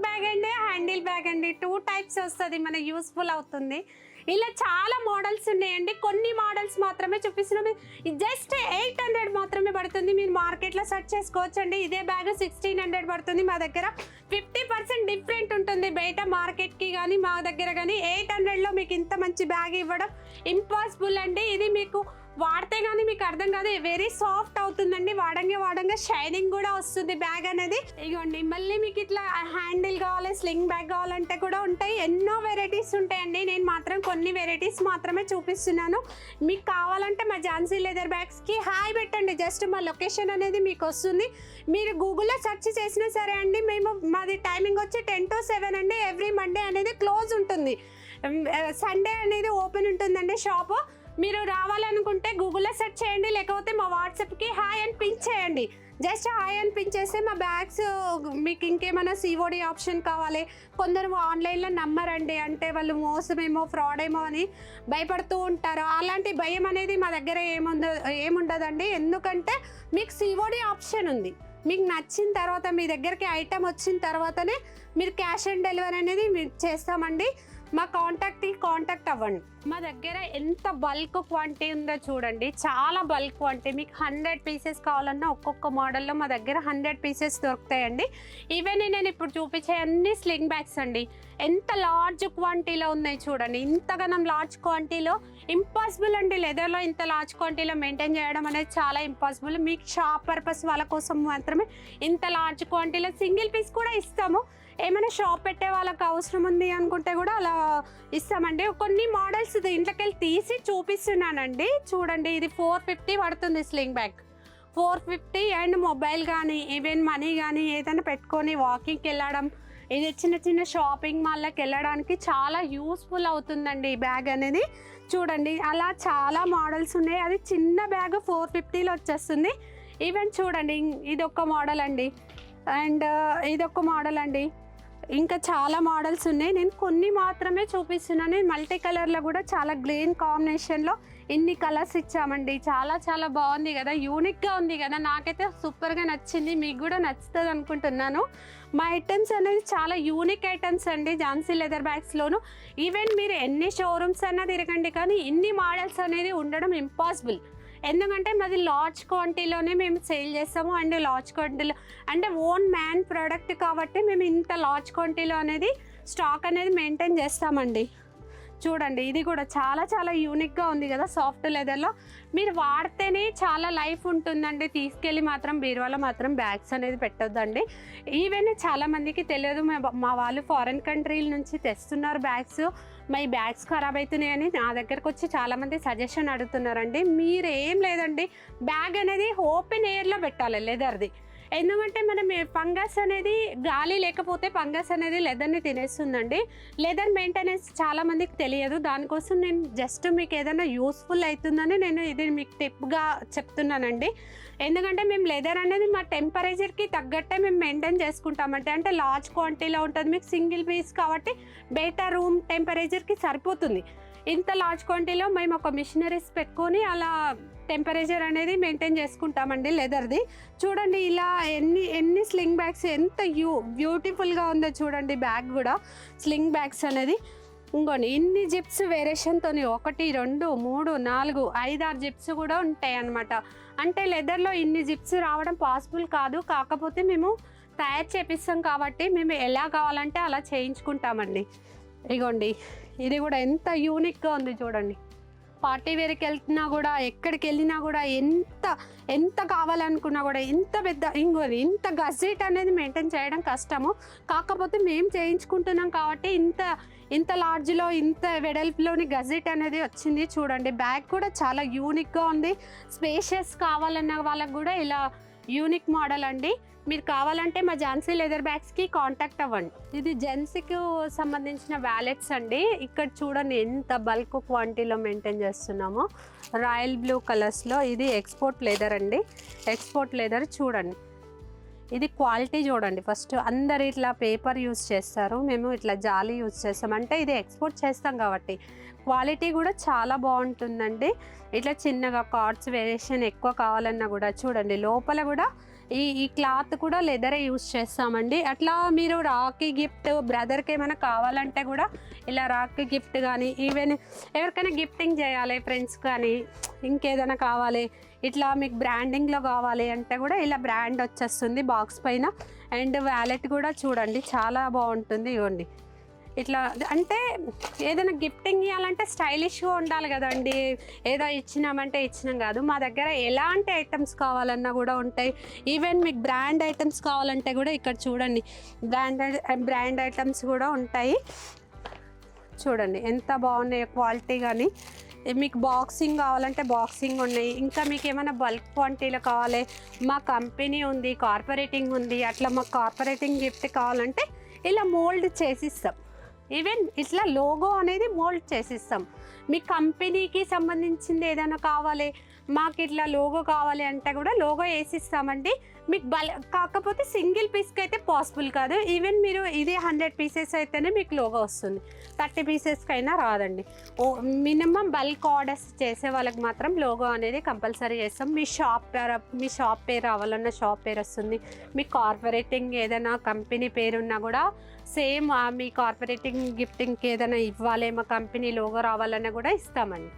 Sling bag అండి, handle bag అండి, 2 types వస్తుంది, మన యూస్ఫుల్ అవుతుంది. ఇలా చాలా మోడల్స్ ఉన్నాయండి. కొన్ని మోడల్స్ మాత్రమే చూపిస్తున్నాం. జస్ట్ 800 మాత్రమే పడుతుంది. మీరు మార్కెట్లో సెర్చ్ చేసుకోవచ్చండి. ఇదే బ్యాగ్ 1600 పడుతుంది. మా దగ్గర 50% డిఫరెంట్ ఉంటుంది బయట మార్కెట్కి కానీ మా దగ్గర కానీ. 800లో మీకు ఇంత మంచి బ్యాగ్ ఇవ్వడం ఇంపాసిబుల్ అండి. ఇది మీకు వాడితే కానీ మీకు అర్థం కాదు, వెరీ సాఫ్ట్ అవుతుందండి. వాడంగా షైనింగ్ కూడా వస్తుంది బ్యాగ్ అనేది. ఇగోండి మళ్ళీ మీకు ఇట్లా హ్యాండిల్ కావాలి, స్లింగ్ బ్యాగ్ కావాలంటే కూడా ఉంటాయి. ఎన్నో వెరైటీస్ ఉంటాయండి. నేను మాత్రం కొన్ని వెరైటీస్ మాత్రమే చూపిస్తున్నాను. మీకు కావాలంటే మా ఝాన్సీ లెదర్ బ్యాగ్స్కి హాయ్ పెట్టండి, జస్ట్ మా లొకేషన్ అనేది మీకు వస్తుంది. మీరు గూగుల్లో సెర్చ్ చేసినా సరే అండి. మాది టైమింగ్ వచ్చి 10 to 7 అండి. ఎవ్రీ మండే అనేది క్లోజ్ ఉంటుంది, సండే అనేది ఓపెన్ ఉంటుందండి షాపు. మీరు రావాలనుకుంటే గూగుల్లో సెర్చ్ చేయండి, లేకపోతే మా వాట్సాప్కి హాయ్ అని పింక్ చేయండి. జస్ట్ హాయ్ అని పింక్ చేస్తే మా బ్యాగ్స్ మీకు ఇంకేమైనా సిఓడి ఆప్షన్ కావాలి. కొందరు ఆన్లైన్లో నమ్మరండి, అంటే వాళ్ళు మోసమేమో ఫ్రాడ్ ఏమో అని భయపడుతూ ఉంటారు. అలాంటి భయం అనేది మా దగ్గర ఏముండదండి. ఎందుకంటే మీకు సిఓడి ఆప్షన్ ఉంది. మీకు నచ్చిన తర్వాత మీ దగ్గరికి ఐటమ్ వచ్చిన తర్వాతనే మీరు క్యాష్ ఆన్ డెలివరీ అనేది మీరు చేస్తామండి. మా కాంటాక్ట్ అవ్వండి. మా దగ్గర ఎంత బల్క్ క్వాంటిటీ ఉందో చూడండి, చాలా బల్క్ క్వాంటిటీ. మీకు 100 పీసెస్ కావాలన్నా ఒక్కొక్క మోడల్లో మా దగ్గర 100 పీసెస్ దొరుకుతాయండి. ఈవెన్ నేను ఇప్పుడు చూపించే అన్ని స్లింగ్ బ్యాగ్స్ అండి. ఎంత లార్జ్ క్వాంటిటీలో ఉన్నాయి చూడండి. ఇంతగానం లార్జ్ క్వాంటిటీలో ఇంపాసిబుల్ అండి. లెదర్లో ఇంత లార్జ్ క్వాంటిటీలో మెయింటైన్ చేయడం అనేది చాలా ఇంపాసిబుల్. మీకు షాప్ పర్పస్ వాళ్ళ కోసం మాత్రమే ఇంత లార్జ్ క్వాంటిటీలో సింగిల్ పీస్ కూడా ఇస్తాము. ఏమైనా షాప్ పెట్టే వాళ్ళకి అవసరం ఉంది అనుకుంటే కూడా అలా ఇస్తామండి. కొన్ని మోడల్స్ ఇంట్లోకి వెళ్ళి తీసి చూపిస్తున్నానండి. చూడండి, ఇది 450 పడుతుంది స్లింగ్ బ్యాగ్. 450 అండ్ మొబైల్ కానీ ఈవెన్ మనీ కానీ ఏదైనా పెట్టుకొని వాకింగ్కి వెళ్ళడం, ఇది చిన్న షాపింగ్ మాల్కి వెళ్ళడానికి చాలా యూస్ఫుల్ అవుతుందండి ఈ బ్యాగ్ అనేది. చూడండి, అలా చాలా మోడల్స్ ఉన్నాయి. అది చిన్న బ్యాగ్ 450లో వచ్చేస్తుంది. ఈవెన్ చూడండి, ఇదొక మోడల్ అండి, అండ్ ఇదొక మోడల్ అండి. ఇంకా చాలా మోడల్స్ ఉన్నాయి. నేను కొన్ని మాత్రమే చూపిస్తున్నాను. మల్టీ కలర్లో కూడా చాలా గ్రీన్ కాంబినేషన్లో ఇన్ని కలర్స్ ఇచ్చామండి. చాలా బాగుంది కదా, యూనిక్గా ఉంది కదా. నాకైతే సూపర్గా నచ్చింది, మీకు కూడా నచ్చుతుంది అనుకుంటున్నాను. మా ఐటమ్స్ అనేది చాలా యూనిక్ ఐటమ్స్ అండి ఝాన్సీ లెదర్ బ్యాగ్స్లోను. ఈవెన్ మీరు ఎన్ని షోరూమ్స్ అన్నా తిరగండి, కానీ ఇన్ని మోడల్స్ అనేది ఉండడం ఇంపాసిబుల్. ఎందుకంటే మాది లార్జ్ క్వాంటిటీలోనే మేము సేల్ చేస్తాము. అండ్ లార్జ్ క్వాంటిటీలో అంటే ఓన్ మ్యాన్ ప్రోడక్ట్ కాబట్టి మేము ఇంత లార్జ్ క్వాంటిటీలో అనేది స్టాక్ అనేది మెయింటైన్ చేస్తామండి. చూడండి, ఇది కూడా చాలా యూనిక్గా ఉంది కదా. సాఫ్ట్ లెదర్లో మీరు వాడితేనే చాలా లైఫ్ ఉంటుందండి. తీసుకెళ్ళి మాత్రం బీరువాలో మాత్రం బ్యాగ్స్ అనేది పెట్టొద్దండి. ఈవెన్ చాలామందికి తెలియదు, మా వాళ్ళు ఫారెన్ కంట్రీల నుంచి తెస్తున్నారు బ్యాగ్స్. ఈ బ్యాగ్స్ ఖరాబ్ అవుతున్నాయని నా దగ్గరకు వచ్చి చాలామంది సజెషన్ అడుగుతున్నారండి. మీరు ఏం లేదండి, బ్యాగ్ అనేది ఓపెన్ ఎయిర్లో పెట్టాలి లెదర్ది. ఎందుకంటే మనం ఫంగస్ అనేది, గాలి లేకపోతే ఫంగస్ అనేది లెదర్ని తినేస్తుందండి. లెదర్ మెయింటెనెన్స్ చాలా మందికి తెలియదు. దానికోసం నేను జస్ట్ మీకు ఏదైనా యూస్ఫుల్ అవుతుందని నేను ఇది మీకు టిప్గా చెప్తున్నానండి. ఎందుకంటే మేము లెదర్ అనేది మా టెంపరేచర్కి తగ్గట్టే మేము మెయింటైన్ చేసుకుంటామంటే, అంటే లార్జ్ క్వాంటిటీలో ఉంటుంది. మీకు సింగిల్ పీస్ కాబట్టి బయట రూమ్ టెంపరేచర్కి సరిపోతుంది. ఇంత లార్జ్ క్వాంటిటీలో మేము ఒక మిషనరీస్ పెట్టుకొని అలా టెంపరేచర్ అనేది మెయింటైన్ చేసుకుంటామండి లెదర్ది. చూడండి, ఇలా ఎన్ని స్లింగ్ బ్యాగ్స్ ఎంత బ్యూటిఫుల్గా ఉందో చూడండి. బ్యాగ్ కూడా స్లింగ్ బ్యాగ్స్ అనేది ఇంకోండి ఇన్ని జిప్స్ వేరియేషన్తో 1 2 3 4 5 6 జిప్స్ కూడా ఉంటాయి అన్నమాట. అంటే లెదర్లో ఇన్ని జిప్స్ రావడం పాసిబుల్ కాదు. కాకపోతే మేము తయారు చేపిస్తాం కాబట్టి మేము ఎలా కావాలంటే అలా చేయించుకుంటామండి. ఇగోండి, ఇది కూడా ఎంత యూనిక్గా ఉంది చూడండి. పార్టీ వేర్కి వెళ్తున్నా కూడా, ఎక్కడికి వెళ్ళినా కూడా, ఎంత కావాలనుకున్నా కూడా, ఇంత గజెట్ అనేది మెయింటైన్ చేయడం కష్టము. కాకపోతే మేము చేయించుకుంటున్నాం కాబట్టి ఇంత లార్జ్లో ఇంత వెడల్పులోని గజెట్ అనేది వచ్చింది. చూడండి, బ్యాగ్ కూడా చాలా యూనిక్గా ఉంది. స్పేషియస్ కావాలన్న వాళ్ళకు కూడా ఇలా యూనిక్ మోడల్ అండి. మీరు కావాలంటే మా ఝాన్సీ లెదర్ బ్యాగ్స్కి కాంటాక్ట్ అవ్వండి. ఇది జెంట్స్కి సంబంధించిన వ్యాలెట్స్ అండి. ఇక్కడ చూడండి ఎంత బల్క్ క్వాంటిటీలో మెయింటైన్ చేస్తున్నామో. రాయల్ బ్లూ కలర్స్లో ఇది ఎక్స్పోర్ట్ లెదర్ అండి. ఎక్స్పోర్ట్ లెదర్ చూడండి, ఇది క్వాలిటీ చూడండి. ఫస్ట్ అందరు ఇట్లా పేపర్ యూజ్ చేస్తారు, మేము ఇట్లా జాలీ యూజ్ చేస్తాం. అంటే ఇది ఎక్స్పోర్ట్ చేస్తాం కాబట్టి క్వాలిటీ కూడా చాలా బాగుంటుందండి. ఇట్లా చిన్నగా కార్డ్స్ వేరియేషన్ ఎక్కువ కావాలన్నా కూడా చూడండి, లోపల కూడా ఈ క్లాత్ కూడా లెదరే యూస్ చేస్తామండి. అట్లా మీరు రాఖీ గిఫ్ట్ బ్రదర్కి ఏమైనా కావాలంటే కూడా ఇలా రాఖీ గిఫ్ట్ కానీ ఈవెన్ ఎవరికైనా గిఫ్టింగ్ చేయాలి ఫ్రెండ్స్ కానీ ఇంకేదైనా కావాలి ఇట్లా మీకు బ్రాండింగ్లో కావాలి అంటే కూడా ఇలా బ్రాండ్ వచ్చేస్తుంది బాక్స్ పైన. అండ్ వ్యాలెట్ కూడా చూడండి చాలా బాగుంటుంది. ఇవ్వండి ఇట్లా అంటే ఏదైనా గిఫ్టింగ్ ఇవ్వాలంటే స్టైలిష్గా ఉండాలి కదండి. ఏదో ఇచ్చినామంటే ఇచ్చినాం కాదు, మా దగ్గర ఎలాంటి ఐటమ్స్ కావాలన్నా కూడా ఉంటాయి. ఈవెన్ మీకు బ్రాండ్ ఐటమ్స్ కావాలంటే కూడా ఇక్కడ చూడండి బ్రాండ్ ఐటమ్స్ కూడా ఉంటాయి. చూడండి ఎంత బాగున్నాయి క్వాలిటీ. కానీ మీకు బాక్సింగ్ కావాలంటే బాక్సింగ్ ఉన్నాయి. ఇంకా మీకు ఏమైనా బల్క్ క్వాంటిటీలో కావాలి, మా కంపెనీ ఉంది, కార్పొరేటింగ్ ఉంది, అట్లా మాకు కార్పొరేటింగ్ గిఫ్ట్ కావాలంటే ఇలా మోల్డ్ చేసిస్తాం. ఈవెన్ ఇట్లా లోగో అనేది మోల్డ్ చేసిస్తాం. మీ కంపెనీకి సంబంధించింది ఏదైనా కావాలి, మాకు ఇట్లా లోగో కావాలి అంటే కూడా లోగో వేసిస్తామండి. మీకు కాకపోతే సింగిల్ పీస్కి అయితే పాసిబుల్ కాదు. ఈవెన్ మీరు ఇది 100 పీసెస్ అయితేనే మీకు లోగో వస్తుంది, 30 పీసెస్కి అయినా రాదండి. మినిమం బల్క్ ఆర్డర్స్ చేసే వాళ్ళకి మాత్రం లోగో అనేది కంపల్సరీ చేస్తాం. మీ షాప్ పేరు రావాలన్నా షాప్ పేరు వస్తుంది. మీ కార్పొరేటింగ్ ఏదైనా కంపెనీ పేరున్నా కూడా సేమ్ మీ కార్పొరేటింగ్ గిఫ్టింగ్కి ఏదైనా ఇవ్వాలి, మా కంపెనీ లోగో రావాలన్నా కూడా ఇస్తామండి.